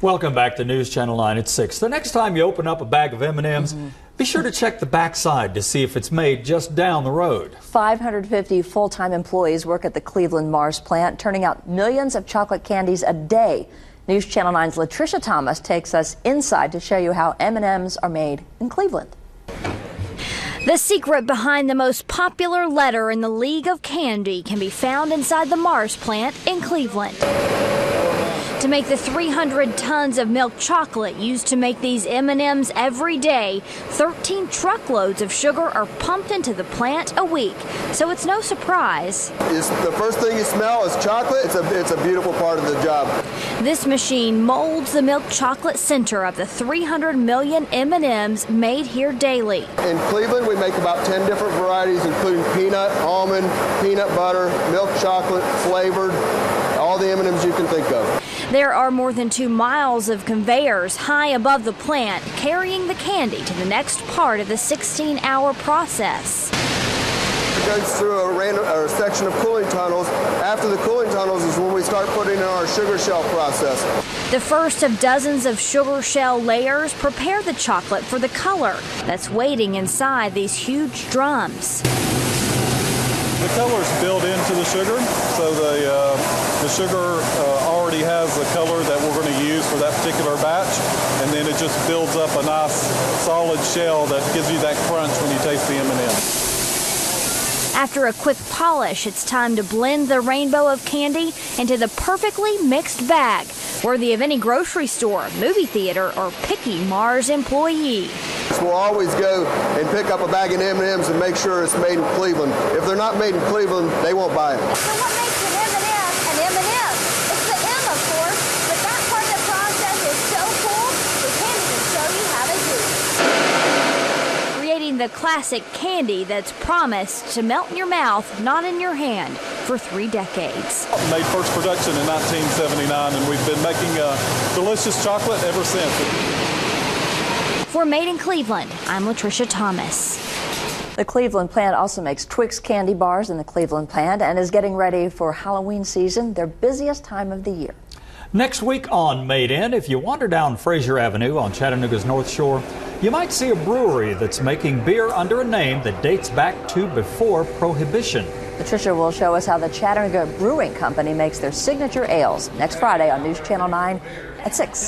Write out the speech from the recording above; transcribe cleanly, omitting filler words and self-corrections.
Welcome back to News Channel 9 at 6. The next time you open up a bag of M&Ms, be sure to check the backside to see if it's made just down the road. 550 full-time employees work at the Cleveland Mars plant, turning out millions of chocolate candies a day. News Channel 9's Latricia Thomas takes us inside to show you how M&Ms are made in Cleveland. The secret behind the most popular letter in the League of Candy can be found inside the Mars plant in Cleveland. To make the 300 tons of milk chocolate used to make these M&Ms every day, 13 truckloads of sugar are pumped into the plant a week. So it's no surprise. The first thing you smell is chocolate. It's a beautiful part of the job. This machine molds the milk chocolate center of the 300 million M&Ms made here daily. In Cleveland, we make about 10 different varieties, including peanut, almond, peanut butter, milk chocolate, flavored, all the M&Ms you can think of. There are more than 2 miles of conveyors high above the plant, carrying the candy to the next part of the 16-hour process. It goes through a section of cooling tunnels. After the cooling tunnels is when we start putting in our sugar shell process. The first of dozens of sugar shell layers prepare the chocolate for the color that's waiting inside these huge drums. The color is built into the sugar, so the sugar already has the color that we're going to use for that particular batch, and then it just builds up a nice solid shell that gives you that crunch when you taste the M&M. After a quick polish, it's time to blend the rainbow of candy into the perfectly mixed bag, worthy of any grocery store, movie theater, or picky Mars employee. We'll always go and pick up a bag of M&Ms and make sure it's made in Cleveland. If they're not made in Cleveland, they won't buy it. So what makes an M&M an M&M? It's the M, of course, but that part of the process is so cool, we can't even show you how to do it. Creating the classic candy that's promised to melt in your mouth, not in your hand, for 3 decades. Made first production in 1979, and we've been making delicious chocolate ever since. For Made in Cleveland, I'm Latricia Thomas. The Cleveland plant also makes Twix candy bars in the Cleveland plant and is getting ready for Halloween season, their busiest time of the year. Next week on Made In, if you wander down Fraser Avenue on Chattanooga's North Shore, you might see a brewery that's making beer under a name that dates back to before Prohibition. Latricia will show us how the Chattanooga Brewing Company makes their signature ales next Friday on News Channel 9 at 6.